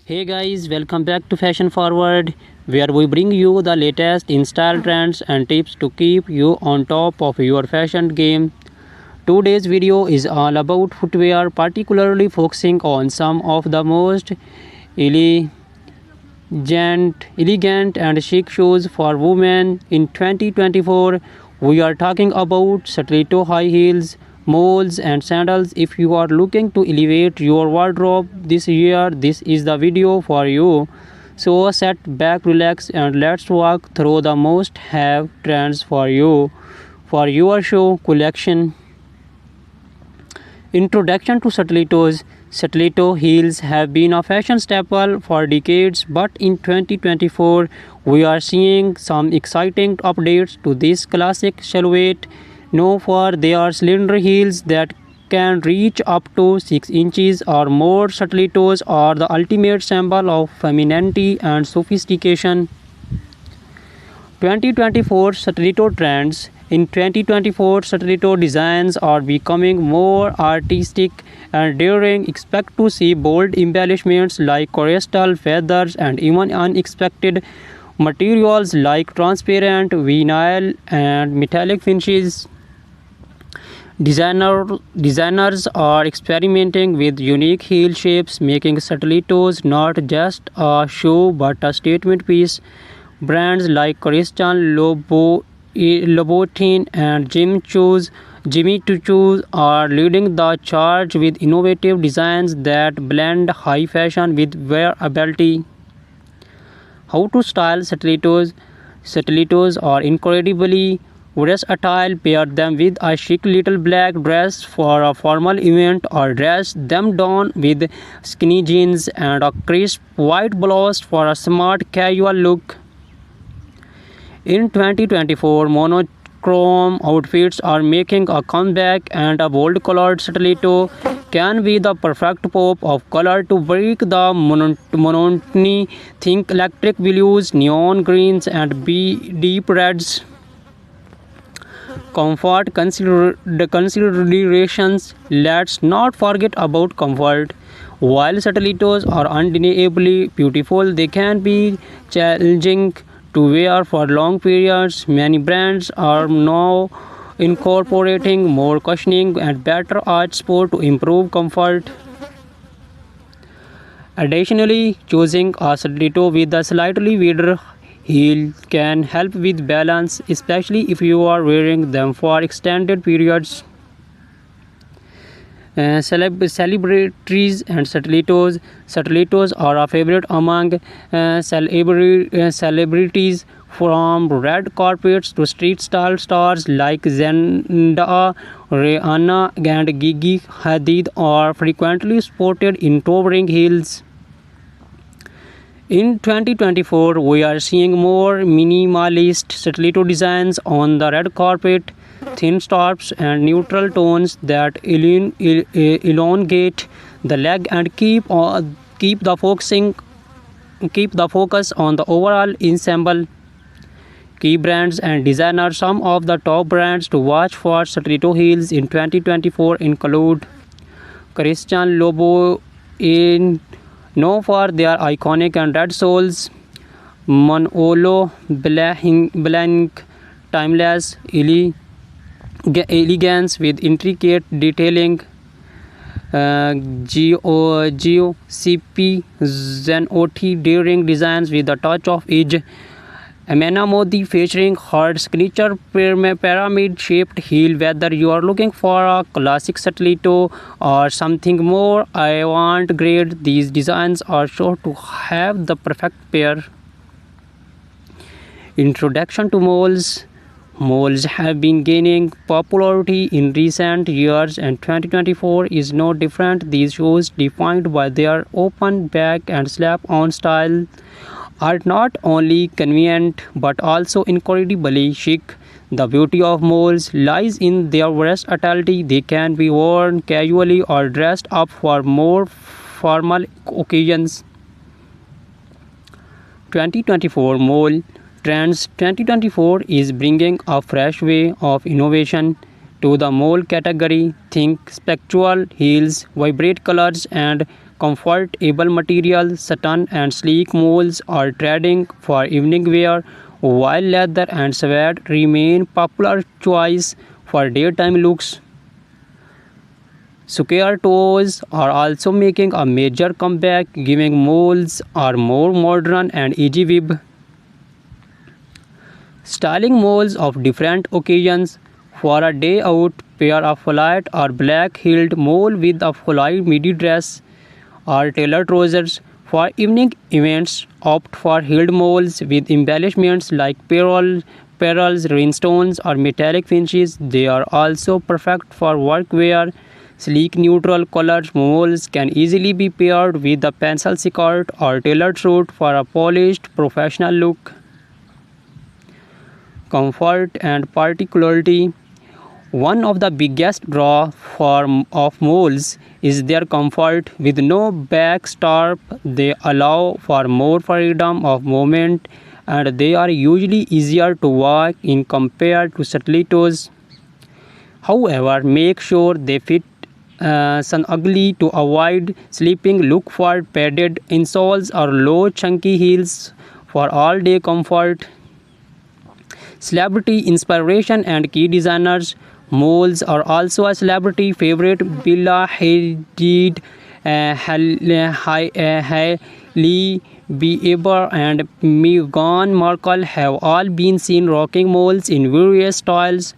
Hey guys, welcome back to Fashion Forward, where we bring you the latest in style trends and tips to keep you on top of your fashion game. Today's video is all about footwear, particularly focusing on some of the most elegant, elegant and chic shoes for women in 2024. We are talking about stiletto high heels, moles, and sandals. If you are looking to elevate your wardrobe this year, this is the video for you. So sit back, relax, and let's walk through the most have trends for you for your show collection. Introduction to stilettos. Stiletto heels have been a fashion staple for decades, but in 2024 we are seeing some exciting updates to this classic silhouette. Known for their slender heels that can reach up to 6 inches or more, stilettos are the ultimate symbol of femininity and sophistication. 2024 stiletto trends. In 2024, stiletto designs are becoming more artistic and daring. Expect to see bold embellishments like crystal feathers and even unexpected materials like transparent vinyl and metallic finishes. Designers are experimenting with unique heel shapes, making stilettos not just a shoe but a statement piece. Brands like Christian Louboutin and Jimmy Choo are leading the charge with innovative designs that blend high fashion with wearability. How to style stilettos? Stilettos are incredibly versatile. Pair them with a chic little black dress for a formal event, or dress them down with skinny jeans and a crisp white blouse for a smart casual look. In 2024, monochrome outfits are making a comeback, and a bold colored stiletto can be the perfect pop of color to break the monotony. Think electric blues, neon greens, and deep reds. Comfort considerations. Let's not forget about comfort. While stilettos are undeniably beautiful, they can be challenging to wear for long periods. Many brands are now incorporating more cushioning and better arch support to improve comfort. Additionally, choosing a stiletto with a slightly wider heel can help with balance, especially if you are wearing them for extended periods. Celebrities and stilettos. Stilettos are a favorite among celebrities, from red carpets to street style stars like Zendaya, Rihanna, and Gigi Hadid are frequently sported in towering heels. In 2024, we are seeing more minimalist stiletto designs on the red carpet, thin straps and neutral tones that elongate the leg and keep the focus on the overall ensemble. Key brands and designers. Some of the top brands to watch for stiletto heels in 2024 include Christian Louboutin, known for their iconic and red soles; Manolo Blahnik, timeless elegance with intricate detailing; GOCP Zenotti, daring designs with a touch of edge; Amena Modi, featuring her signature pyramid-shaped heel. Whether you are looking for a classic stiletto or something more avant-garde, these designs are sure to have the perfect pair. Introduction to moles. Moles have been gaining popularity in recent years, and 2024 is no different. These shoes, defined by their open back and slap-on style, are not only convenient but also incredibly chic. The beauty of moles lies in their versatility. They can be worn casually or dressed up for more formal occasions. 2024 Mole Trends. 2024 is bringing a fresh way of innovation to the mole category. Think spectral heels, vibrant colors, and comfortable material, satin and sleek moles are trending for evening wear, while leather and suede remain popular choice for daytime looks. Square toes are also making a major comeback, giving moles are more modern and easy weave. Styling moles of different occasions. For a day out, pair a flat or black-heeled mole with a full midi dress or tailored trousers. For evening events, opt for heeled moles with embellishments like pearls, rhinestones, or metallic finishes. They are also perfect for workwear. Sleek neutral colored moles can easily be paired with a pencil skirt or tailored suit for a polished professional look. Comfort and particularity. One of the biggest draw of moles is their comfort. With no back strap, they allow for more freedom of movement and they are usually easier to walk in compared to stilettos. However, make sure they fit snugly to avoid slipping. Look for padded insoles or low chunky heels for all-day comfort. Celebrity inspiration and key designers. Moles are also a celebrity favorite. Bella Hadid, Hailey Bieber, and Meghan Markle have all been seen rocking moles in various styles.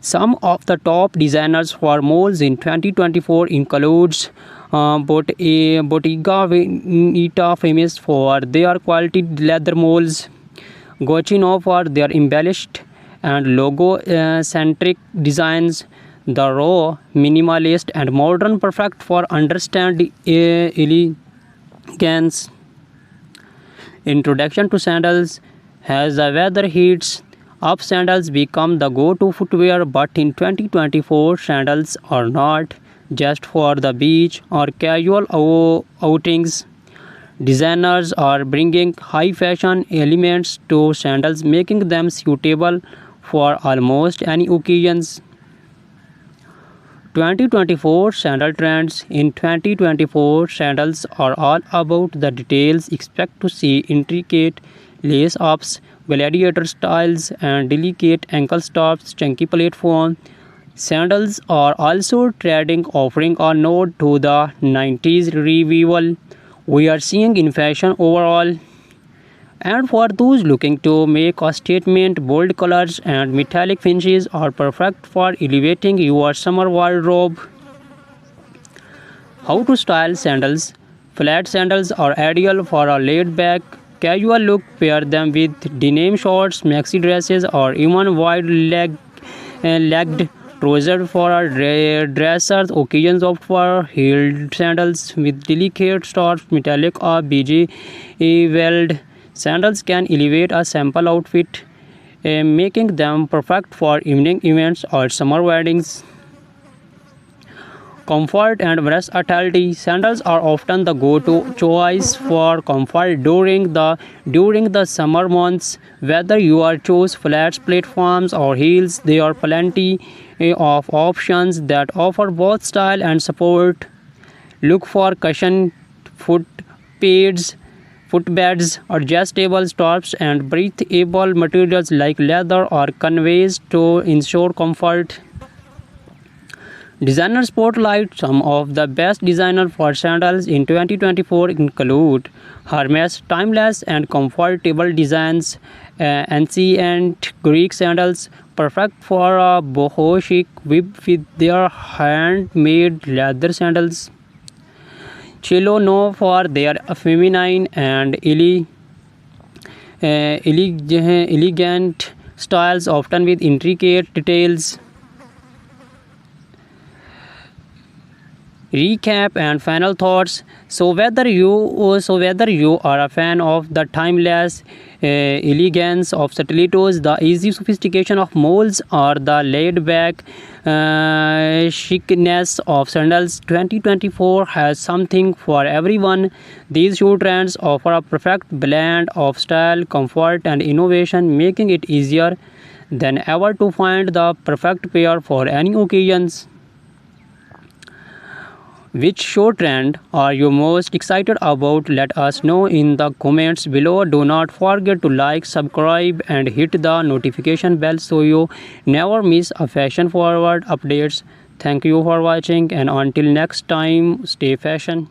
Some of the top designers for moles in 2024 includes Bottega Veneta, famous for their quality leather moles. Gucci for their embellished and logo-centric designs. The raw, minimalist, and modern, perfect for understand elegance. Introduction to sandals. As the weather heats up, sandals become the go-to footwear, but in 2024, sandals are not just for the beach or casual outings. Designers are bringing high fashion elements to sandals, making them suitable for almost any occasions. 2024 sandal trends. In 2024, sandals are all about the details. Expect to see intricate lace ups, gladiator styles, and delicate ankle stops, chunky platform. Sandals are also trending, offering a nod to the 90s revival we are seeing in fashion overall. And for those looking to make a statement, bold colors and metallic finishes are perfect for elevating your summer wardrobe. How to style sandals. Flat sandals are ideal for a laid-back, casual look. Pair them with denim shorts, maxi dresses, or even wide-legged trousers for a dressers. Occasions opt for heeled sandals with delicate straps, metallic or beige weld. Sandals can elevate a simple outfit, making them perfect for evening events or summer weddings. Comfort and versatility. Sandals are often the go-to choice for comfort during the summer months. Whether you are choose flats, platforms, or heels, there are plenty of options that offer both style and support. Look for cushion foot pads, footbeds, adjustable straps, and breathable materials like leather or canvas to ensure comfort. Designer spotlight. Some of the best designers for sandals in 2024 include Hermes. Timeless and comfortable designs. Ancient Greek sandals, perfect for a boho chic with their handmade leather sandals. Cello known for their feminine and elegant styles, often with intricate details. Recap and final thoughts. So whether you are a fan of the timeless elegance of stilettos, the easy sophistication of molds, or the laid-back chicness of sandals, 2024 has something for everyone. These shoe trends offer a perfect blend of style, comfort, and innovation, making it easier than ever to find the perfect pair for any occasions. Which show trend are you most excited about? Let us know in the comments below. Do not forget to like, subscribe and hit the notification bell so you never miss a fashion forward updates. Thank you for watching and until next time, stay fashion.